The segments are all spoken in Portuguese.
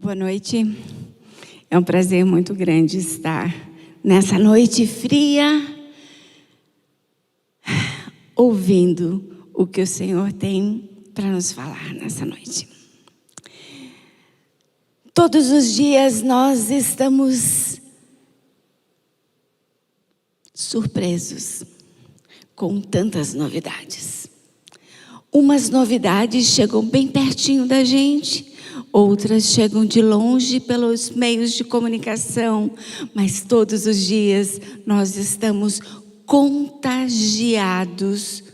Boa noite. É um prazer muito grande estar nessa noite fria, ouvindo o que o Senhor tem para nos falar nessa noite. Todos os dias nós estamos surpresos com tantas novidades. Umas novidades chegam bem pertinho da gente, outras chegam de longe pelos meios de comunicação, mas todos os dias nós estamos contagiados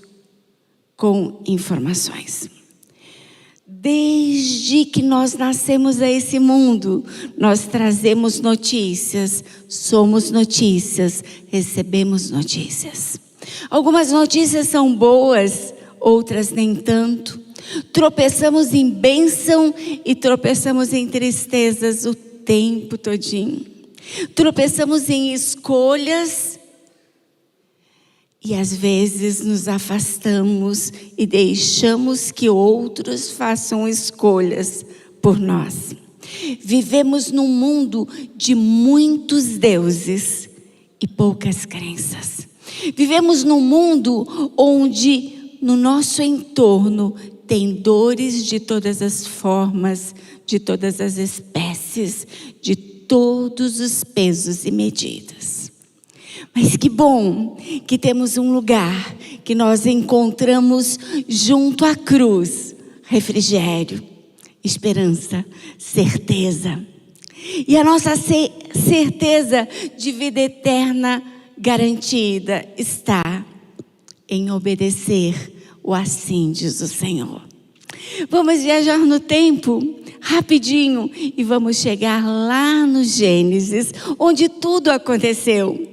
com informações. Desde que nós nascemos a esse mundo, nós trazemos notícias, somos notícias, recebemos notícias. Algumas notícias são boas, outras nem tanto. Tropeçamos em bênção e tropeçamos em tristezas o tempo todinho. Tropeçamos em escolhas e às vezes nos afastamos e deixamos que outros façam escolhas por nós. Vivemos num mundo de muitos deuses e poucas crenças. Vivemos num mundo onde no nosso entorno tem dores de todas as formas, de todas as espécies, de todos os pesos e medidas. Mas que bom que temos um lugar que nós encontramos junto à cruz, refrigério, esperança, certeza. E a nossa certeza de vida eterna garantida está em obedecer o assim diz o Senhor. Vamos viajar no tempo rapidinho e vamos chegar lá no Gênesis, onde tudo aconteceu,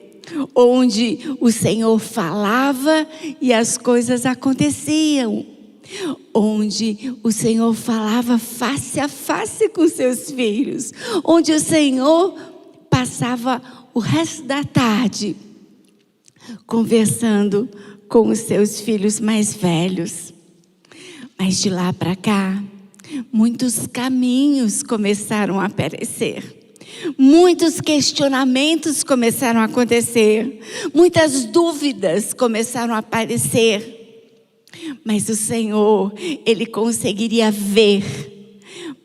onde o Senhor falava e as coisas aconteciam, onde o Senhor falava face a face com seus filhos, onde o Senhor passava o resto da tarde conversando com os seus filhos mais velhos. Mas de lá para cá, muitos caminhos começaram a aparecer. Muitos questionamentos começaram a acontecer. Muitas dúvidas começaram a aparecer. Mas o Senhor, Ele conseguiria ver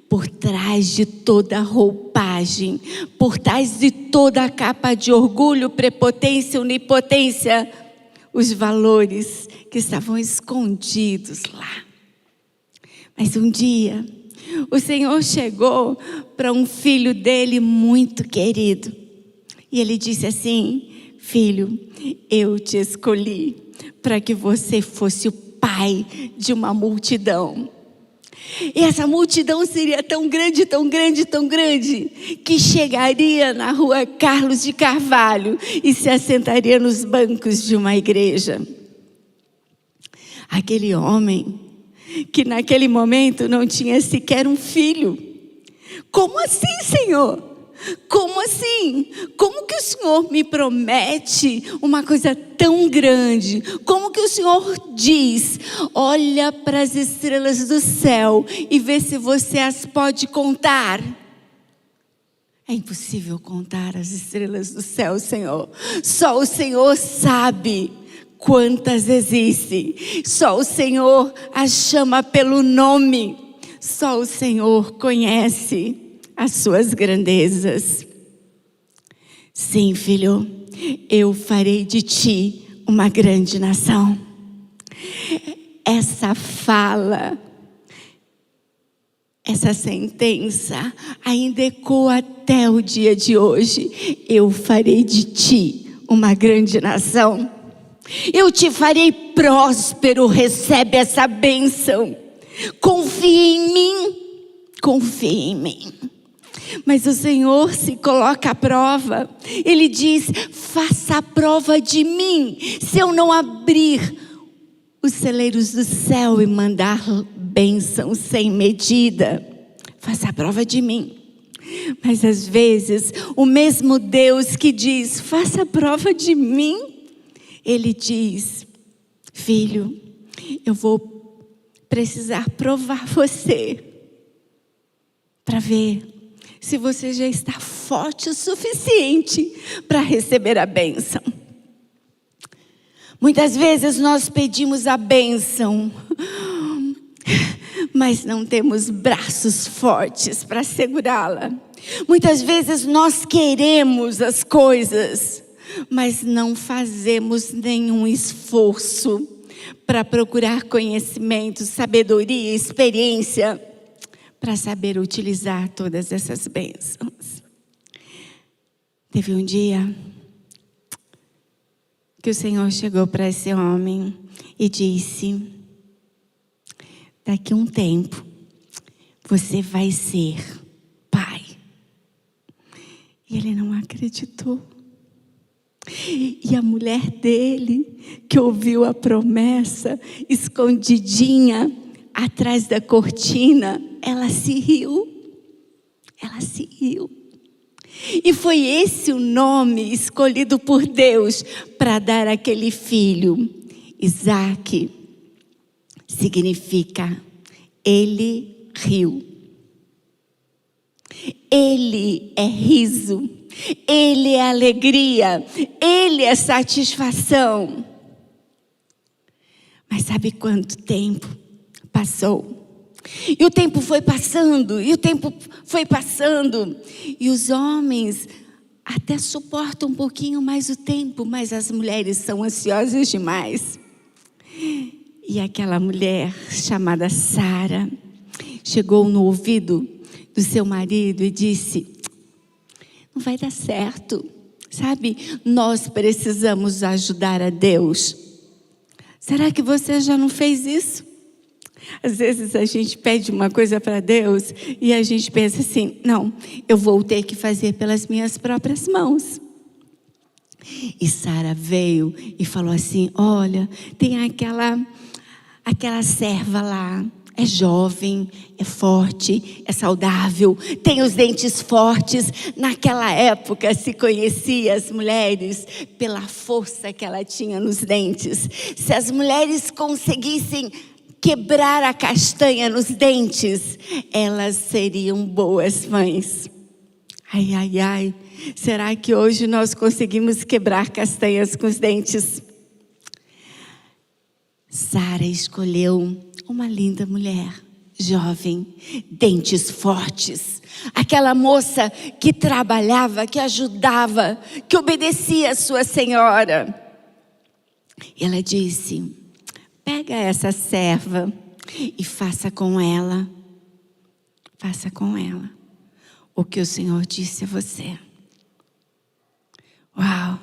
por trás de toda a roupagem, por trás de toda a capa de orgulho, prepotência, onipotência, os valores que estavam escondidos lá. Mas um dia, o Senhor chegou para um filho dele muito querido. E ele disse assim: filho, eu te escolhi para que você fosse o pai de uma multidão. E essa multidão seria tão grande, tão grande, tão grande, que chegaria na rua Carlos de Carvalho e se assentaria nos bancos de uma igreja. Aquele homem, que naquele momento não tinha sequer um filho. Como assim, Senhor? Como assim? Como que o Senhor me promete uma coisa tão grande? Como que o Senhor diz: olha para as estrelas do céu e vê se você as pode contar? É impossível contar as estrelas do céu, Senhor. Só o Senhor sabe quantas existem. Só o Senhor as chama pelo nome. Só o Senhor conhece as suas grandezas. Sim, filho, eu farei de ti uma grande nação. Essa fala, essa sentença ainda ecoa até o dia de hoje. Eu farei de ti uma grande nação. Eu te farei próspero, recebe essa bênção. Confie em mim, confie em mim. Mas o Senhor se coloca à prova. Ele diz: faça a prova de mim. Se eu não abrir os celeiros do céu e mandar bênção sem medida, faça a prova de mim. Mas às vezes, o mesmo Deus que diz: faça a prova de mim, Ele diz: filho, eu vou precisar provar você para ver se você já está forte o suficiente para receber a bênção. Muitas vezes nós pedimos a bênção, mas não temos braços fortes para segurá-la. Muitas vezes nós queremos as coisas, mas não fazemos nenhum esforço para procurar conhecimento, sabedoria, experiência, para saber utilizar todas essas bênçãos. Teve um dia que o Senhor chegou para esse homem e disse: daqui a um tempo, você vai ser pai. E ele não acreditou. E a mulher dele, que ouviu a promessa, escondidinha atrás da cortina, ela se riu. Ela se riu. E foi esse o nome escolhido por Deus para dar aquele filho. Isaac significa ele riu. Ele é riso. Ele é alegria. Ele é satisfação. Mas sabe quanto tempo passou? E o tempo foi passando, e o tempo foi passando. E os homens até suportam um pouquinho mais o tempo, mas as mulheres são ansiosas demais. E aquela mulher chamada Sara chegou no ouvido do seu marido e disse: não vai dar certo, sabe? Nós precisamos ajudar a Deus. Será que você já não fez isso? Às vezes a gente pede uma coisa para Deus e a gente pensa assim: não, eu vou ter que fazer pelas minhas próprias mãos. E Sara veio e falou assim: olha, tem aquela serva lá, é jovem, é forte, é saudável, tem os dentes fortes. Naquela época se conhecia as mulheres pela força que ela tinha nos dentes. Se as mulheres conseguissem quebrar a castanha nos dentes, elas seriam boas mães. Ai, ai, ai, será que hoje nós conseguimos quebrar castanhas com os dentes? Sara escolheu uma linda mulher, jovem, dentes fortes. Aquela moça que trabalhava, que ajudava, que obedecia a sua senhora. E ela disse: pega essa serva e faça com ela o que o Senhor disse a você. Uau!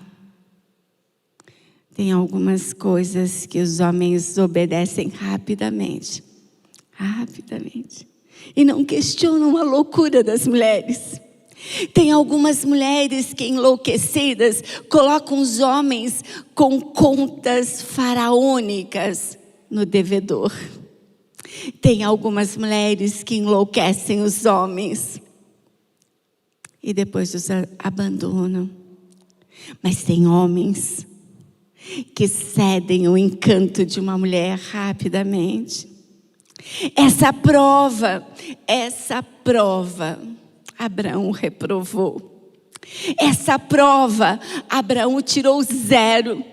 Tem algumas coisas que os homens obedecem rapidamente. E não questionam a loucura das mulheres. Tem algumas mulheres que, enlouquecidas, colocam os homens com contas faraônicas no devedor. Tem algumas mulheres que enlouquecem os homens e depois os abandonam. Mas tem homens que cedem o encanto de uma mulher rapidamente. Essa prova, Abraão reprovou. Essa prova, Abraão tirou 0.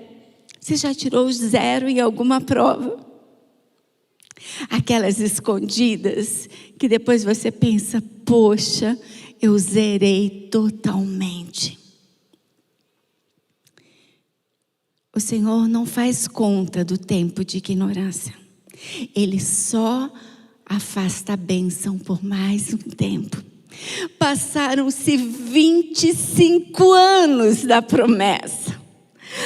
Você já tirou 0 em alguma prova? Aquelas escondidas que depois você pensa: poxa, eu zerei totalmente. O Senhor não faz conta do tempo de ignorância. Ele só afasta a bênção por mais um tempo. Passaram-se 25 anos da promessa.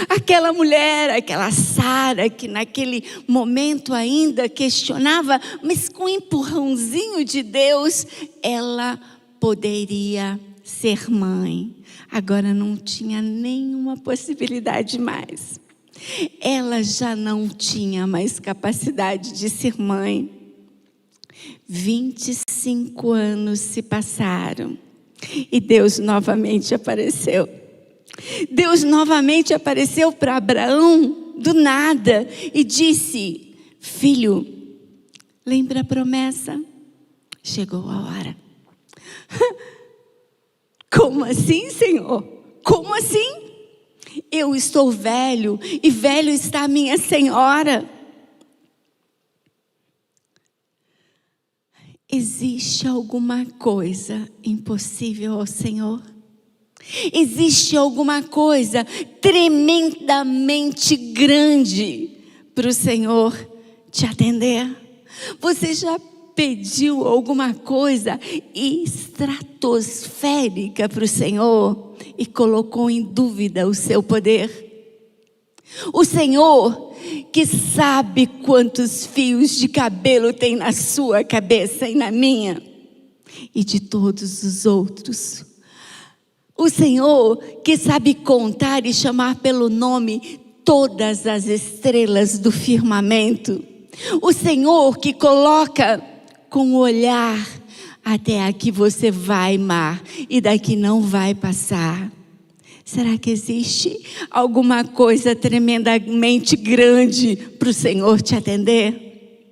Aquela mulher, aquela Sara, que naquele momento ainda questionava, mas com um empurrãozinho de Deus, ela poderia ser mãe. Agora não tinha nenhuma possibilidade mais. Ela já não tinha mais capacidade de ser mãe. 25 anos se passaram e Deus novamente apareceu. Deus novamente apareceu para Abraão do nada e disse: filho, lembra a promessa? Chegou a hora. Como assim, Senhor? Como assim? Eu estou velho e velho está a minha senhora. Existe alguma coisa impossível ao Senhor? Existe alguma coisa tremendamente grande para o Senhor te atender? Você já pediu alguma coisa estratosférica para o Senhor e colocou em dúvida o seu poder? O Senhor que sabe quantos fios de cabelo tem na sua cabeça e na minha e de todos os outros. O Senhor que sabe contar e chamar pelo nome todas as estrelas do firmamento. O Senhor que coloca com o olhar: até aqui você vai, mar, e daqui não vai passar. Será que existe alguma coisa tremendamente grande para o Senhor te atender?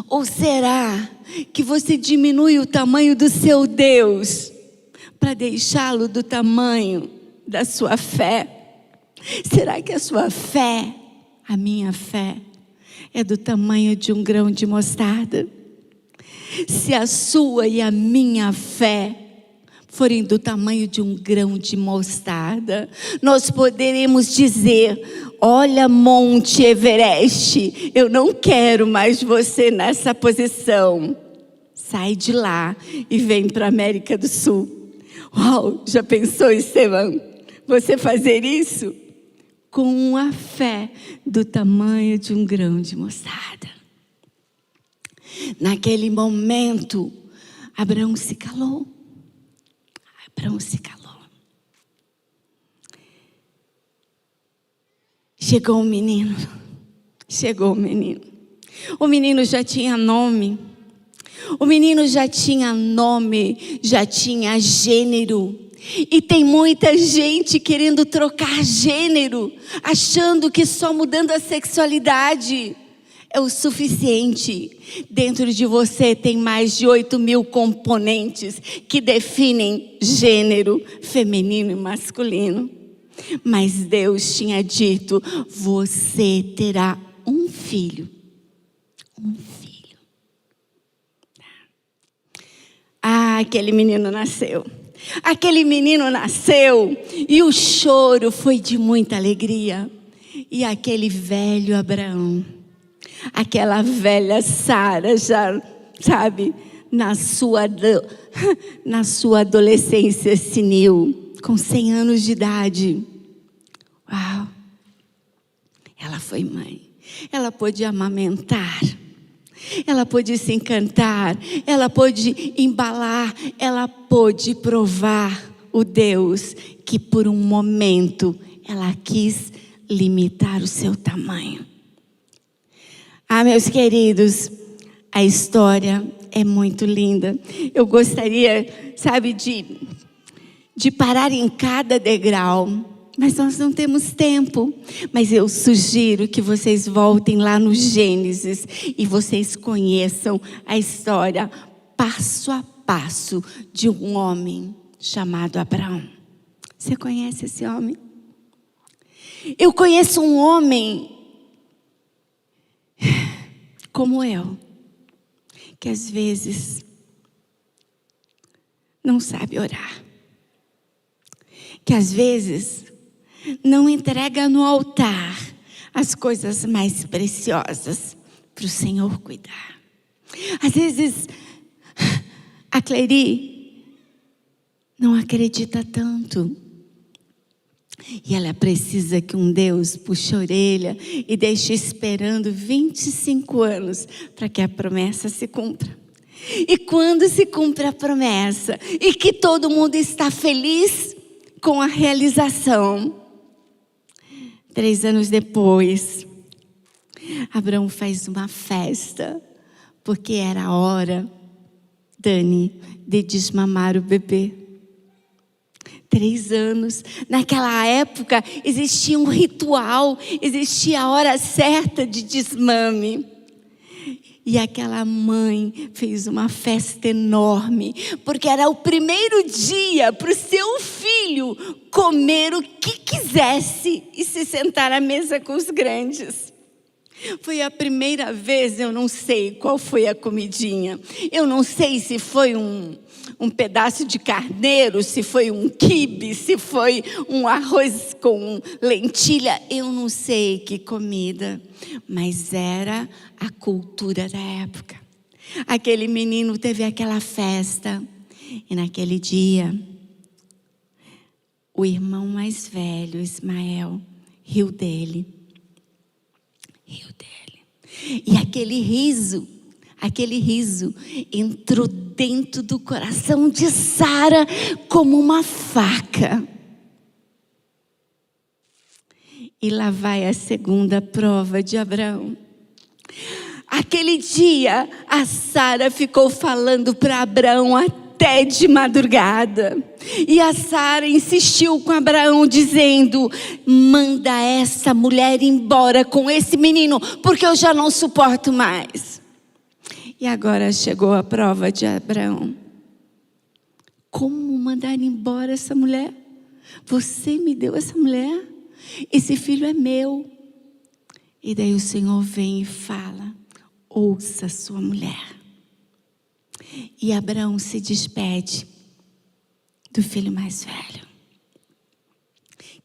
Ou será que você diminui o tamanho do seu Deus para deixá-lo do tamanho da sua fé? Será que a sua fé, a minha fé, é do tamanho de um grão de mostarda? Se a sua e a minha fé forem do tamanho de um grão de mostarda, nós poderemos dizer: olha, Monte Everest, eu não quero mais você nessa posição. Sai de lá e vem para a América do Sul. Uau, já pensou, Estevão, você fazer isso? Com a fé do tamanho de um grão de mostarda. Naquele momento, Abraão se calou. Abraão se calou. Chegou o menino. Chegou o menino. O menino já tinha nome. O menino já tinha nome, já tinha gênero. E tem muita gente querendo trocar gênero, achando que só mudando a sexualidade é o suficiente. Dentro de você tem mais de 8.000 componentes que definem gênero feminino e masculino. Mas Deus tinha dito: você terá um filho. Um filho. Ah, aquele menino nasceu. Aquele menino nasceu e o choro foi de muita alegria. E aquele velho Abraão, aquela velha Sara, já sabe, na sua adolescência senil, com 100 anos de idade. Uau! Ela foi mãe. Ela pôde amamentar. Ela pôde se encantar. Ela pôde embalar. Ela pôde provar o Deus que por um momento ela quis limitar o seu tamanho. Ah, meus queridos, a história é muito linda. Eu gostaria, sabe, de parar em cada degrau, mas nós não temos tempo. Mas eu sugiro que vocês voltem lá no Gênesis e vocês conheçam a história passo a passo de um homem chamado Abraão. Você conhece esse homem? Eu conheço um homem como eu, que às vezes não sabe orar, que às vezes não entrega no altar as coisas mais preciosas para o Senhor cuidar. Às vezes a Clery não acredita tanto. E ela precisa que um Deus puxe a orelha e deixe esperando 25 anos para que a promessa se cumpra. E quando se cumpre a promessa e que todo mundo está feliz com a realização, 3 anos depois, Abraão faz uma festa, porque era a hora, Dani, de desmamar o bebê. 3 anos, naquela época existia um ritual, existia a hora certa de desmame. E aquela mãe fez uma festa enorme, porque era o primeiro dia para o seu filho comer o que quisesse e se sentar à mesa com os grandes. Foi a primeira vez, eu não sei qual foi a comidinha. Eu não sei se foi um pedaço de carneiro, se foi um quibe, se foi um arroz com lentilha. Eu não sei que comida, mas era a cultura da época. Aquele menino teve aquela festa e naquele dia, o irmão mais velho, Ismael, riu dele. E aquele riso entrou dentro do coração de Sara como uma faca. E lá vai a segunda prova de Abraão. Aquele dia, a Sara ficou falando para Abraão até de madrugada. E a Sara insistiu com Abraão, dizendo: manda essa mulher embora com esse menino, porque eu já não suporto mais. E agora chegou a prova de Abraão. Como mandar embora essa mulher? Você me deu essa mulher? Esse filho é meu. E daí o Senhor vem e fala: ouça sua mulher. E Abraão se despede do filho mais velho.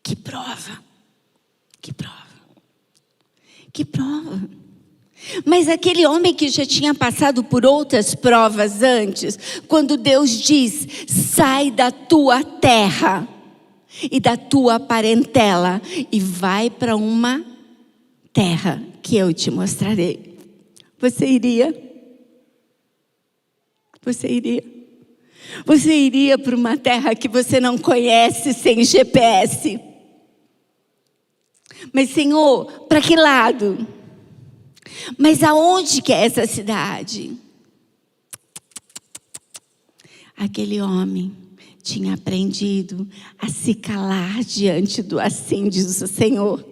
Que prova, que prova, que prova. Mas aquele homem que já tinha passado por outras provas antes, quando Deus diz: sai da tua terra e da tua parentela e vai para uma terra que eu te mostrarei. Você iria? Você iria? Você iria para uma terra que você não conhece sem GPS? Mas Senhor, para que lado? Mas aonde que é essa cidade? Aquele homem tinha aprendido a se calar diante do assim diz o Senhor.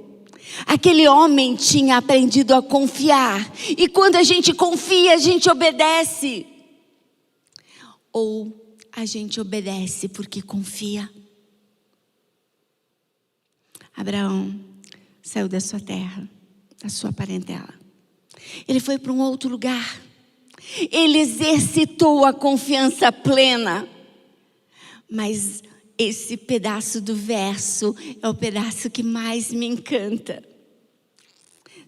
Aquele homem tinha aprendido a confiar. E quando a gente confia, a gente obedece. Ou a gente obedece porque confia. Abraão saiu da sua terra, da sua parentela. Ele foi para um outro lugar. Ele exercitou a confiança plena. Mas esse pedaço do verso é o pedaço que mais me encanta.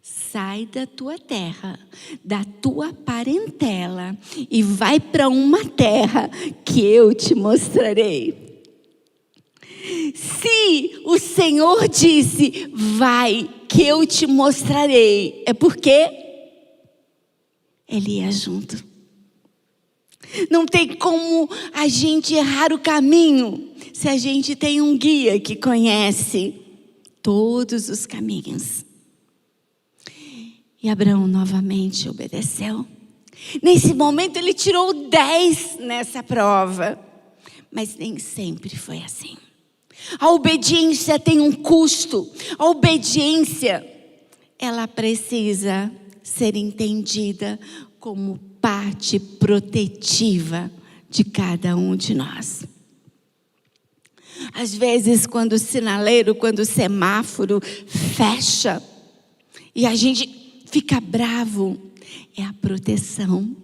Sai da tua terra, da tua parentela e vai para uma terra que eu te mostrarei. Se o Senhor disse, vai que eu te mostrarei, é porque Ele ia junto. Não tem como a gente errar o caminho se a gente tem um guia que conhece todos os caminhos. E Abraão novamente obedeceu. Nesse momento ele tirou 10 nessa prova. Mas nem sempre foi assim. A obediência tem um custo. A obediência, ela precisa ser entendida como parte protetiva de cada um de nós. Às vezes, quando o sinaleiro, quando o semáforo fecha e a gente fica bravo, é a proteção.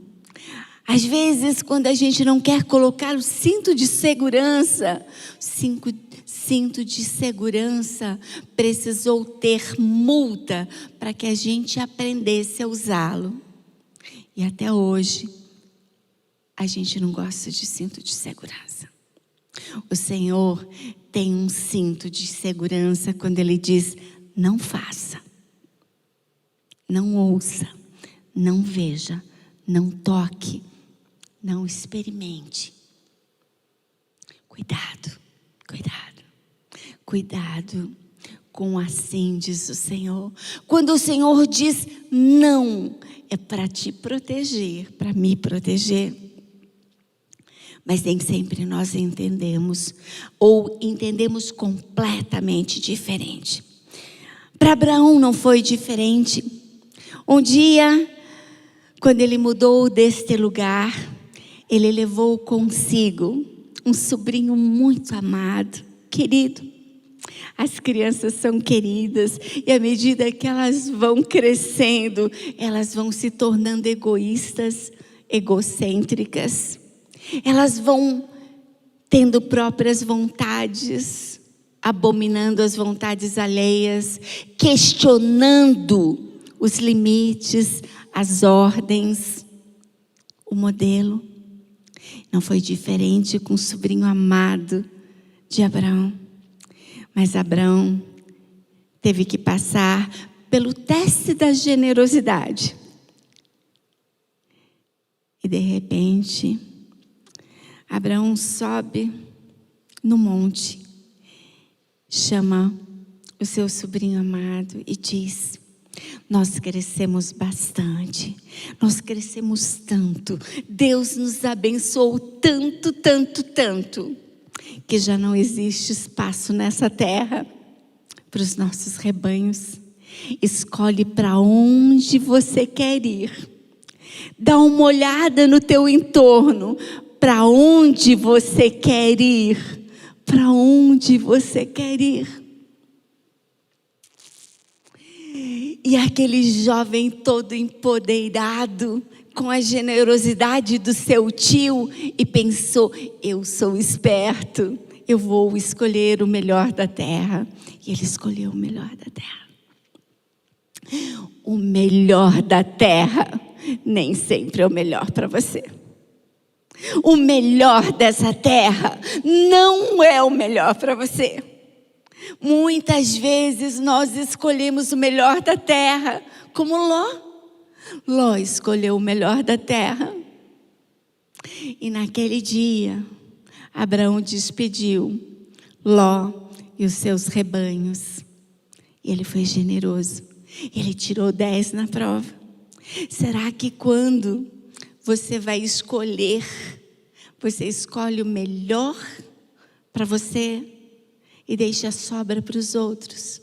Às vezes, quando a gente não quer colocar o cinto de segurança, cinto de segurança precisou ter multa para que a gente aprendesse a usá-lo. E até hoje, a gente não gosta de cinto de segurança. O Senhor tem um cinto de segurança quando Ele diz, não faça. Não ouça, não veja, não toque, não experimente. Cuidado, cuidado, cuidado com assim diz o Senhor. Quando o Senhor diz não, é para te proteger, para me proteger. Mas nem sempre nós entendemos, ou entendemos completamente diferente. Para Abraão não foi diferente. Um dia, Quando ele mudou deste lugar, ele levou consigo um sobrinho muito amado, querido. As crianças são queridas e à medida que elas vão crescendo, elas vão se tornando egoístas, egocêntricas. Elas vão tendo próprias vontades, abominando as vontades alheias, questionando os limites, as ordens, o modelo. Não foi diferente com o sobrinho amado de Abraão. Mas Abraão teve que passar pelo teste da generosidade. E de repente, Abraão sobe no monte, chama o seu sobrinho amado e diz: nós crescemos bastante, nós crescemos tanto, Deus nos abençoou tanto, tanto, tanto, que já não existe espaço nessa terra para os nossos rebanhos. Escolhe para onde você quer ir. Dá uma olhada no teu entorno, para onde você quer ir, para onde você quer ir. E aquele jovem todo empoderado, com a generosidade do seu tio, e pensou: eu sou esperto, eu vou escolher o melhor da terra. E ele escolheu o melhor da terra. O melhor da terra nem sempre é o melhor para você. O melhor dessa terra não é o melhor para você. Muitas vezes nós escolhemos o melhor da terra, como Ló. Ló escolheu o melhor da terra. E naquele dia, Abraão despediu Ló e os seus rebanhos. E ele foi generoso. Ele tirou 10 na prova. Será que quando você vai escolher, você escolhe o melhor para você e deixa a sobra para os outros?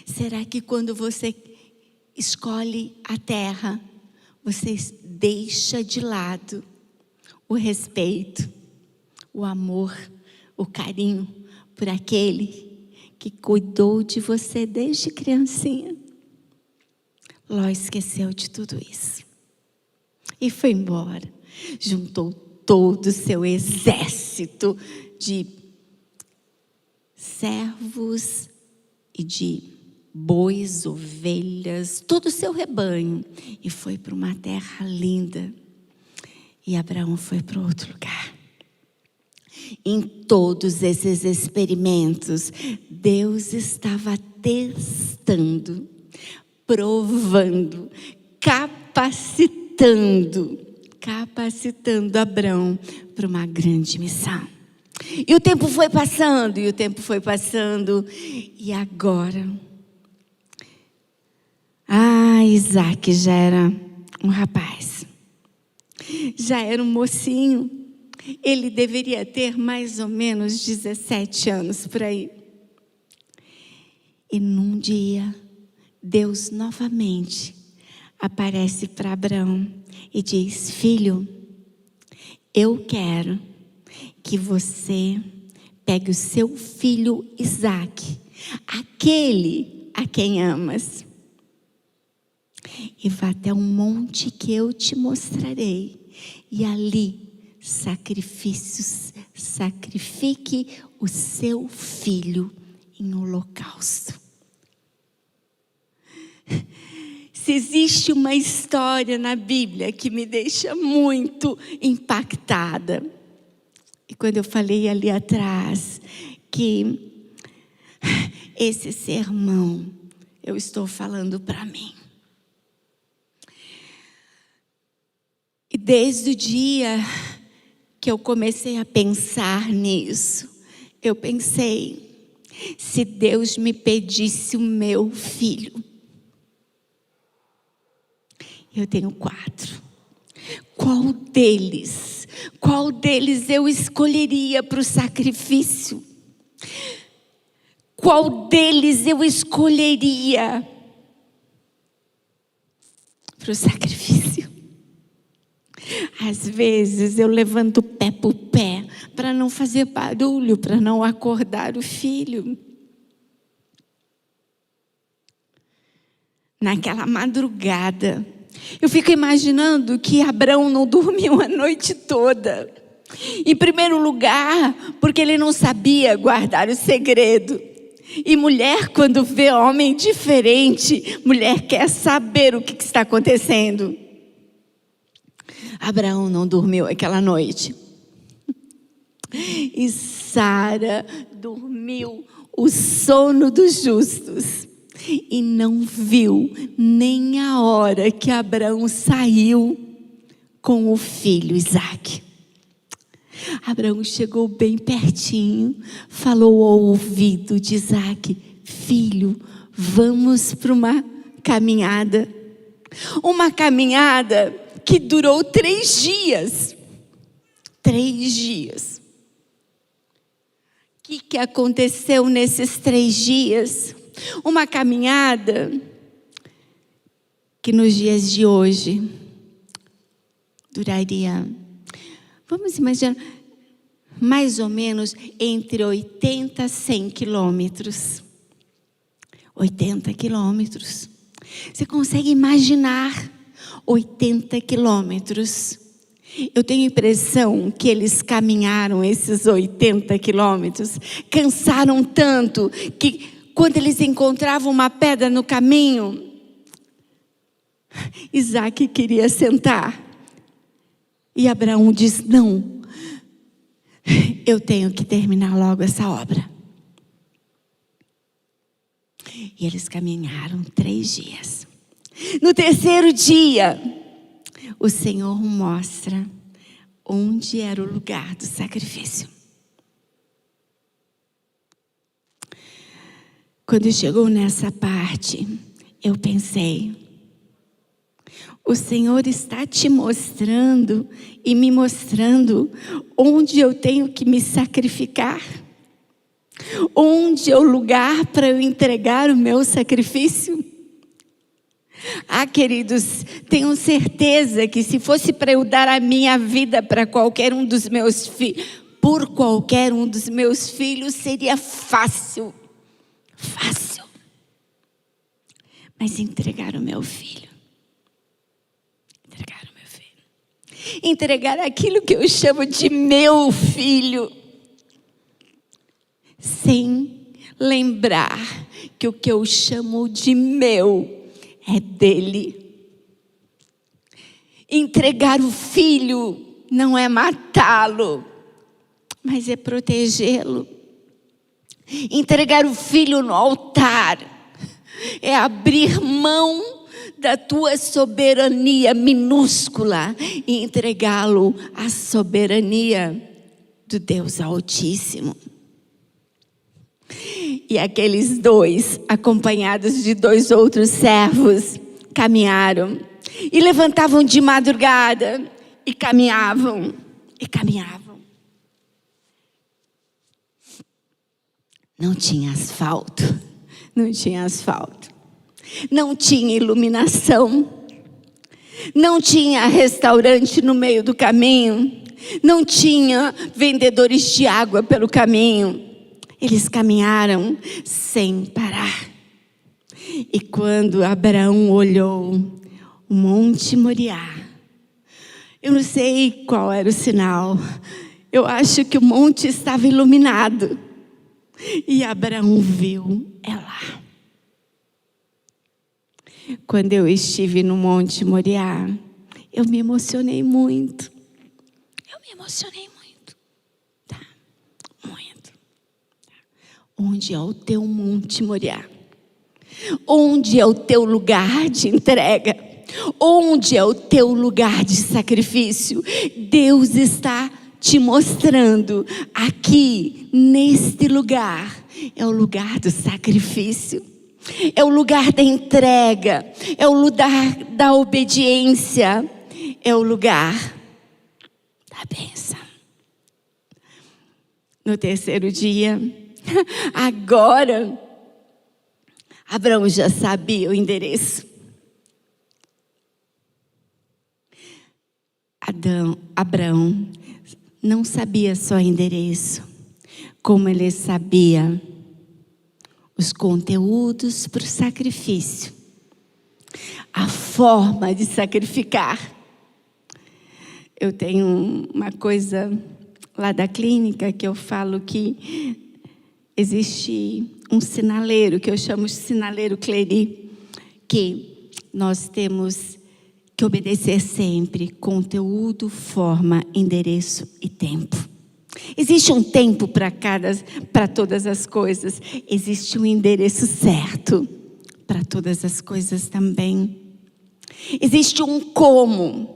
Será que quando você escolhe a terra, você deixa de lado o respeito, o amor, o carinho por aquele que cuidou de você desde criancinha? Ló esqueceu de tudo isso e foi embora. Juntou todo o seu exército de servos e de bois, ovelhas, todo o seu rebanho, e foi para uma terra linda. E Abraão foi para outro lugar. Em todos esses experimentos, Deus estava testando, provando, capacitando Abraão para uma grande missão. E o tempo foi passando, e agora, Isaac já era um rapaz, já era um mocinho. Ele deveria ter mais ou menos 17 anos por aí. E num dia, Deus novamente aparece para Abraão e diz: filho, eu quero que você pegue o seu filho Isaque, aquele a quem amas, e vá até um monte que eu te mostrarei, e ali sacrifique o seu filho em holocausto. Se existe uma história na Bíblia que me deixa muito impactada, e quando eu falei ali atrás que esse sermão eu estou falando para mim. E desde o dia que eu comecei a pensar nisso, eu pensei: se Deus me pedisse o meu filho, eu tenho 4. Qual deles eu escolheria para o sacrifício? Qual deles eu escolheria para o sacrifício? Às vezes eu levanto o pé por pé para não fazer barulho, para não acordar o filho. Naquela madrugada, eu fico imaginando que Abraão não dormiu a noite toda. Em primeiro lugar, porque ele não sabia guardar o segredo. E mulher, quando vê homem diferente, mulher quer saber o que está acontecendo. Abraão não dormiu aquela noite. E Sara dormiu o sono dos justos. E não viu nem a hora que Abraão saiu com o filho Isaque. Abraão chegou bem pertinho, falou ao ouvido de Isaque: filho, vamos para uma caminhada. Uma caminhada que durou 3 dias. 3 dias. O que aconteceu nesses 3 dias? Uma caminhada que nos dias de hoje duraria, vamos imaginar, mais ou menos entre 80 a 100 quilômetros. 80 quilômetros. Você consegue imaginar 80 quilômetros? Eu tenho a impressão que eles caminharam esses 80 quilômetros, cansaram tanto que quando eles encontravam uma pedra no caminho, Isaque queria sentar. E Abraão diz: não, eu tenho que terminar logo essa obra. E eles caminharam 3 dias. No 3º dia, o Senhor mostra onde era o lugar do sacrifício. Quando chegou nessa parte, eu pensei: o Senhor está te mostrando e me mostrando onde eu tenho que me sacrificar. Onde é o lugar para eu entregar o meu sacrifício? Ah, queridos, tenho certeza que se fosse para eu dar a minha vida para qualquer um dos meus filhos, por qualquer um dos meus filhos, seria fácil. Fácil. Mas entregar o meu filho. Entregar o meu filho. Entregar aquilo que eu chamo de meu filho. Sem lembrar que o que eu chamo de meu é dele. Entregar o filho não é matá-lo, mas é protegê-lo. Entregar o filho no altar é abrir mão da tua soberania minúscula e entregá-lo à soberania do Deus Altíssimo. E aqueles 2, acompanhados de 2 outros servos, caminharam e levantavam de madrugada e caminhavam e caminhavam. Não tinha asfalto, não tinha asfalto, não tinha iluminação, não tinha restaurante no meio do caminho, não tinha vendedores de água pelo caminho. Eles caminharam sem parar. E quando Abraão olhou o Monte Moriá, eu não sei qual era o sinal, eu acho que o monte estava iluminado. E Abraão viu ela. Quando eu estive no Monte Moriá, eu me emocionei muito. Eu me emocionei muito. Tá? Muito. Onde é o teu Monte Moriá? Onde é o teu lugar de entrega? Onde é o teu lugar de sacrifício? Deus está te mostrando aqui, neste lugar, é o lugar do sacrifício, é o lugar da entrega, é o lugar da obediência, é o lugar da bênção. No 3º dia, agora, Abraão já sabia o endereço. Abraão não sabia só endereço, como ele sabia os conteúdos para o sacrifício, a forma de sacrificar. Eu tenho uma coisa lá da clínica que eu falo que existe um sinaleiro, que eu chamo de sinaleiro Cleri, que nós temos que obedecer sempre: conteúdo, forma, endereço e tempo. Existe um tempo para todas as coisas, existe um endereço certo para todas as coisas também. Existe um como.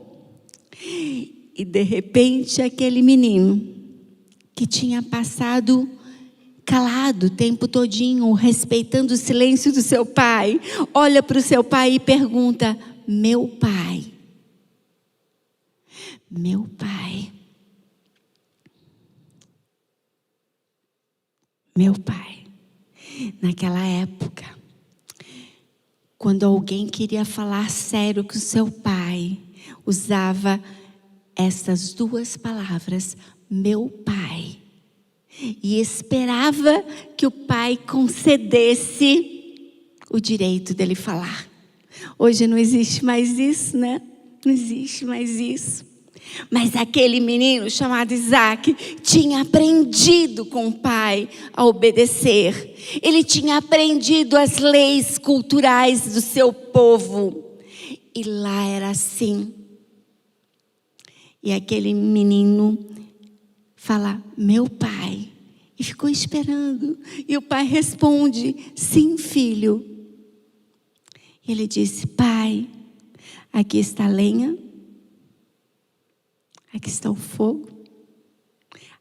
E de repente aquele menino que tinha passado calado o tempo todinho, respeitando o silêncio do seu pai, olha para o seu pai e pergunta: meu pai, meu pai, meu pai. Naquela época, quando alguém queria falar sério com seu pai, usava essas duas palavras, meu pai, e esperava que o pai concedesse o direito dele falar. Hoje não existe mais isso, né? Não existe mais isso. Mas aquele menino chamado Isaac tinha aprendido com o pai a obedecer. Ele tinha aprendido as leis culturais do seu povo. E lá era assim. E aquele menino fala: meu pai. E ficou esperando. E o pai responde: sim, filho. E ele disse: pai, aqui está a lenha. Aqui está o fogo.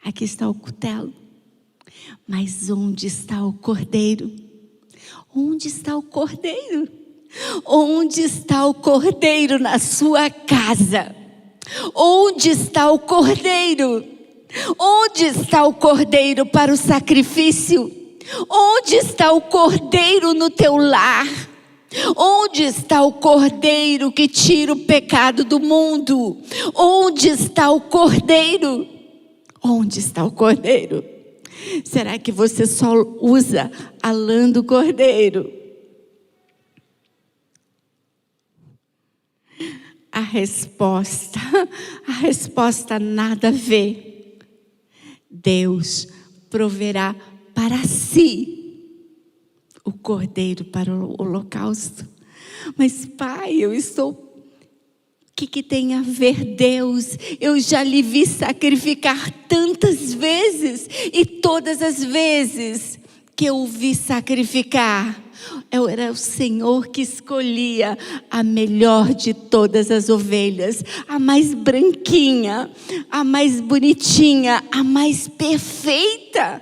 Aqui está o cutelo. Mas onde está o cordeiro? Onde está o cordeiro? Onde está o cordeiro na sua casa? Onde está o cordeiro? Onde está o cordeiro para o sacrifício? Onde está o cordeiro no teu lar? Onde está o cordeiro que tira o pecado do mundo? Onde está o cordeiro? Onde está o cordeiro? Será que você só usa a lã do cordeiro? A resposta nada a ver. Deus proverá para si o cordeiro para o holocausto. Mas pai, o que tem a ver Deus? Eu já lhe vi sacrificar tantas vezes, e todas as vezes que eu o vi sacrificar, era o Senhor que escolhia a melhor de todas as ovelhas, a mais branquinha, a mais bonitinha, a mais perfeita.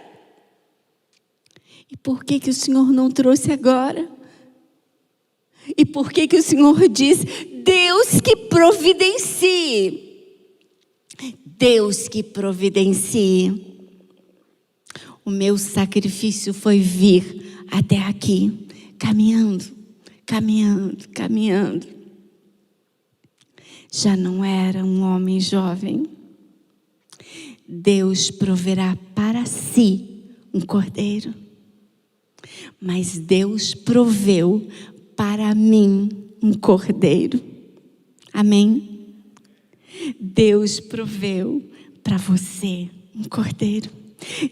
E por que o Senhor não trouxe agora? E por que o Senhor diz: Deus que providencie? Deus que providencie. O meu sacrifício foi vir até aqui, caminhando. Já não era um homem jovem. Deus proverá para si um cordeiro. Mas Deus proveu para mim um cordeiro. Amém? Deus proveu para você um cordeiro.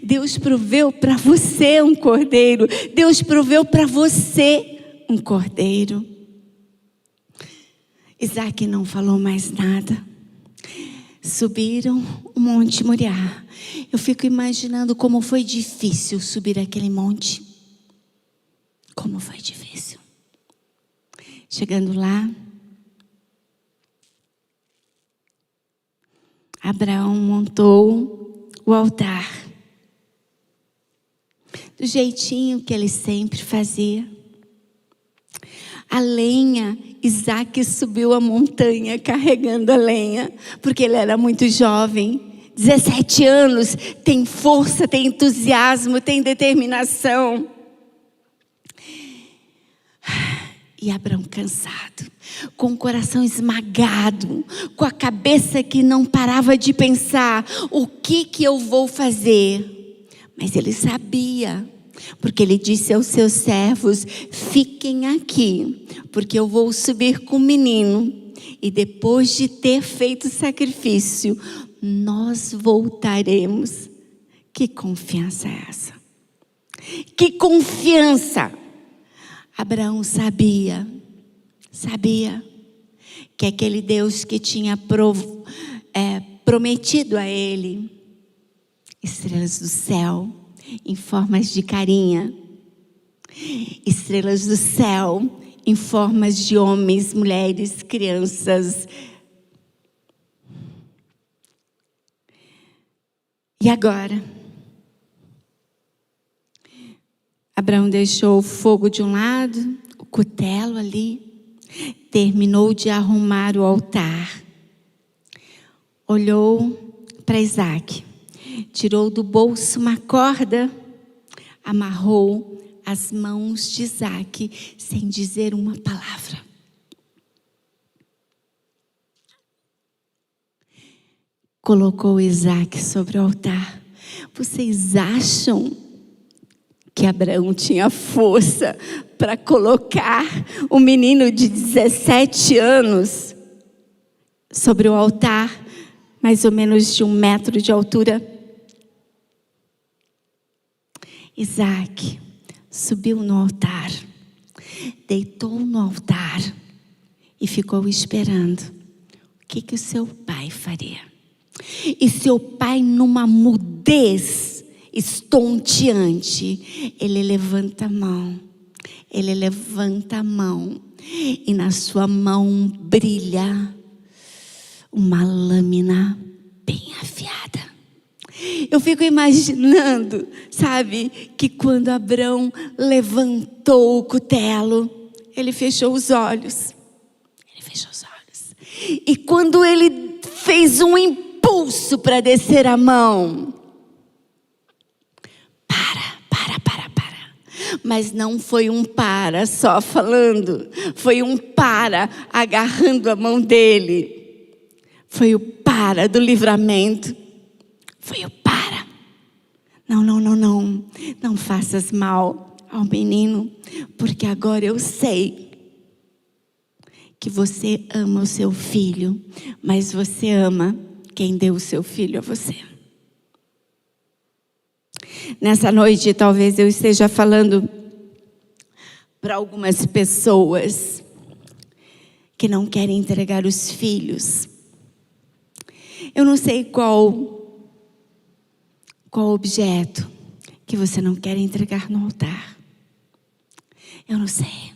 Deus proveu para você um cordeiro. Deus proveu para você um cordeiro. Isaac não falou mais nada. Subiram o Monte Moriá. Eu fico imaginando como foi difícil subir aquele monte. Como foi difícil. Chegando lá, Abraão montou o altar. Do jeitinho que ele sempre fazia. A lenha, Isaac subiu a montanha carregando a lenha, porque ele era muito jovem. 17 anos, tem força, tem entusiasmo, tem determinação. E Abraão cansado, com o coração esmagado, com a cabeça que não parava de pensar, o que eu vou fazer? Mas ele sabia, porque ele disse aos seus servos: fiquem aqui, porque eu vou subir com o menino, e depois de ter feito o sacrifício, nós voltaremos. Que confiança é essa? Que confiança! Abraão sabia que aquele Deus que tinha prometido a ele estrelas do céu em formas de carinha, estrelas do céu em formas de homens, mulheres, crianças. E agora? Abraão deixou o fogo de um lado, o cutelo ali, terminou de arrumar o altar, olhou para Isaac, tirou do bolso uma corda, amarrou as mãos de Isaac sem dizer uma palavra. Colocou Isaac sobre o altar. Vocês acham que Abraão tinha força para colocar um menino de 17 anos sobre o altar, mais ou menos de 1 metro de altura? Isaac subiu no altar, deitou no altar e ficou esperando o que o seu pai faria. E seu pai, numa mudez estonteante, ele levanta a mão, e na sua mão brilha uma lâmina bem afiada. Eu fico imaginando, sabe, que quando Abraão levantou o cutelo, ele fechou os olhos. E quando ele fez um impulso para descer a mão, mas não foi um para só falando, foi um para agarrando a mão dele, foi o para do livramento, foi o para. Não faças mal ao menino, porque agora eu sei que você ama o seu filho, mas você ama quem deu o seu filho a você. Nessa noite, talvez eu esteja falando para algumas pessoas que não querem entregar os filhos. Eu não sei qual objeto que você não quer entregar no altar. Eu não sei.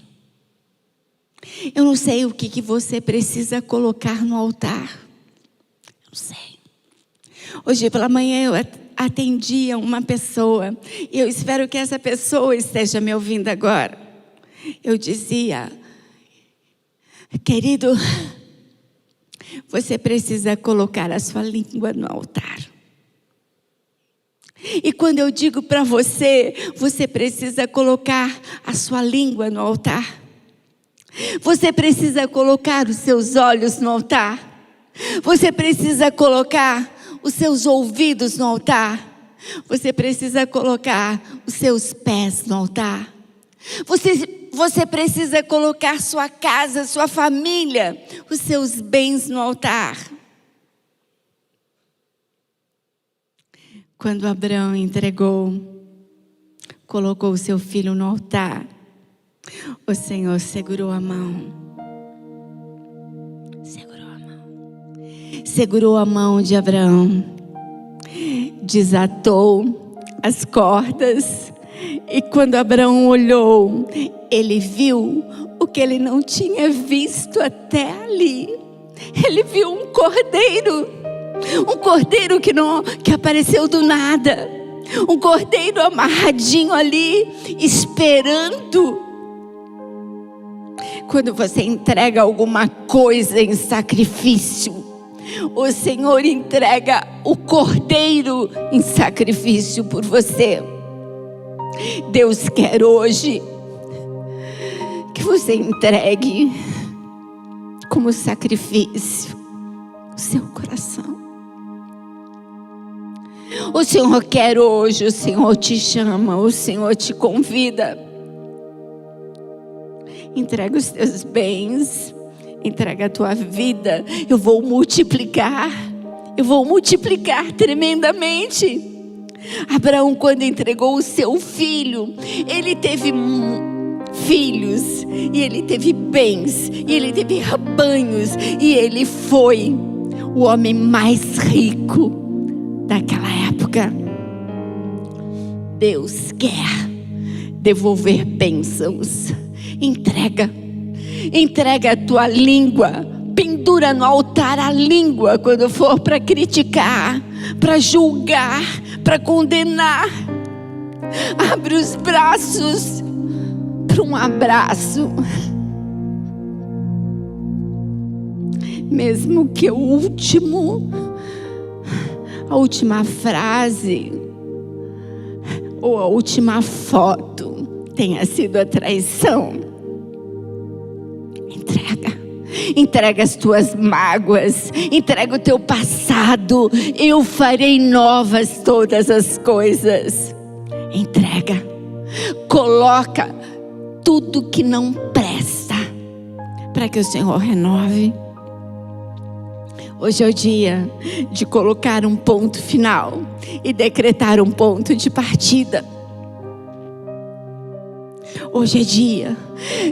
Eu não sei o que você precisa colocar no altar. Eu não sei. Hoje pela manhã eu atendi a uma pessoa, e eu espero que essa pessoa esteja me ouvindo agora. Eu dizia: querido, você precisa colocar a sua língua no altar. E quando eu digo para você, você precisa colocar a sua língua no altar. Você precisa colocar os seus olhos no altar. Você precisa colocar os seus ouvidos no altar. Você precisa colocar os seus pés no altar. Você precisa colocar sua casa, sua família, os seus bens no altar. Quando Abraão colocou o seu filho no altar, o Senhor segurou a mão. Segurou a mão de Abraão, desatou as cordas, e quando Abraão olhou, ele viu o que ele não tinha visto até ali. Ele viu um cordeiro que apareceu do nada, um cordeiro amarradinho ali, esperando. Quando você entrega alguma coisa em sacrifício, o Senhor entrega o cordeiro em sacrifício por você. Deus quer hoje que você entregue como sacrifício o seu coração. O Senhor quer hoje, o Senhor te chama, o Senhor te convida. Entrega os teus bens, entrega a tua vida. Eu vou multiplicar tremendamente. Abraão, quando entregou o seu filho, ele teve filhos, e ele teve bens, e ele teve rebanhos, e ele foi o homem mais rico daquela época. Deus quer devolver bênçãos. Entrega a tua língua, pendura no altar a língua quando for para criticar, para julgar, para condenar. Abre os braços para um abraço. Mesmo que a última frase ou a última foto tenha sido a traição. Entrega as tuas mágoas, entrega o teu passado. Eu farei novas todas as coisas. Entrega, coloca tudo que não presta, para que o Senhor renove. Hoje é o dia de colocar um ponto final e decretar um ponto de partida. Hoje é dia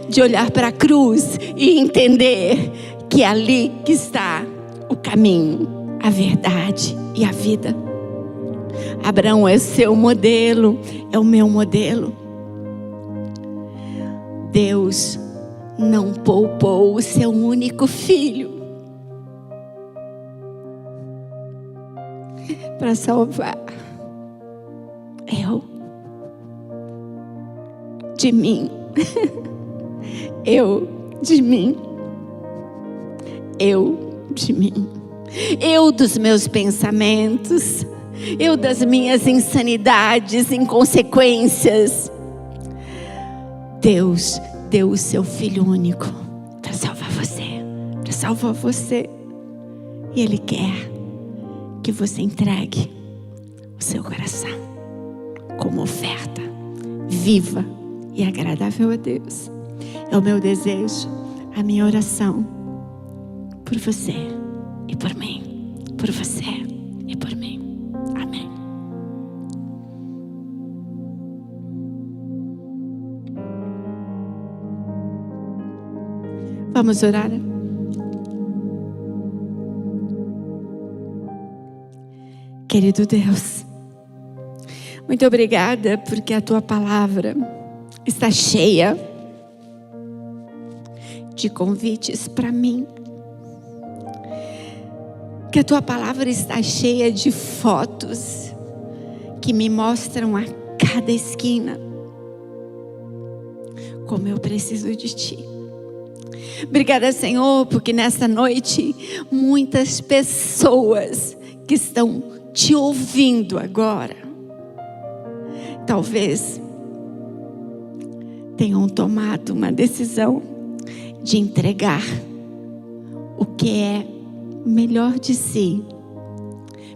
de olhar para a cruz e entender que é ali que está o caminho, a verdade e a vida. Abraão é o seu modelo, é o meu modelo. Deus não poupou o seu único filho para salvar eu de mim, eu de mim, eu de mim, eu dos meus pensamentos, eu das minhas insanidades, inconsequências. Deus deu o seu Filho único para salvar você, e Ele quer que você entregue o seu coração como oferta viva e agradável a Deus. É o meu desejo, a minha oração por você e por mim, por você e por mim. Amém. Vamos orar? Querido Deus, muito obrigada porque a Tua palavra está cheia de convites para mim. Que a Tua palavra está cheia de fotos que me mostram a cada esquina como eu preciso de Ti. Obrigada, Senhor, porque nessa noite muitas pessoas que estão Te ouvindo agora, talvez tenham tomado uma decisão de entregar o que é melhor de si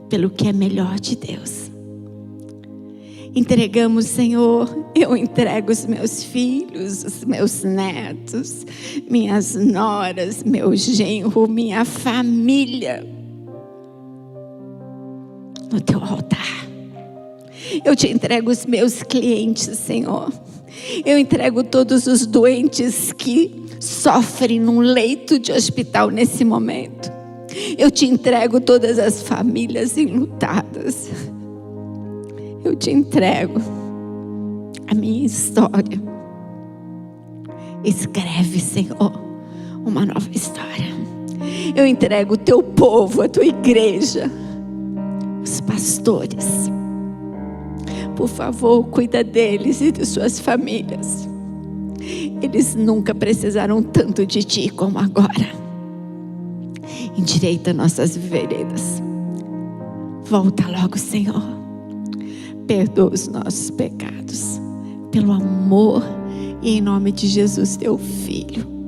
pelo que é melhor de Deus. Entregamos, Senhor, eu entrego os meus filhos, os meus netos, minhas noras, meu genro, minha família no Teu altar. Eu Te entrego os meus clientes, Senhor. Eu entrego todos os doentes que sofrem num leito de hospital nesse momento. Eu Te entrego todas as famílias enlutadas. Eu Te entrego a minha história. Escreve, Senhor, uma nova história. Eu entrego o Teu povo, a Tua igreja, os pastores. Por favor, cuida deles e de suas famílias. Eles nunca precisaram tanto de Ti como agora. Endireita nossas veredas. Volta logo, Senhor. Perdoa os nossos pecados, pelo amor e em nome de Jesus, teu Filho.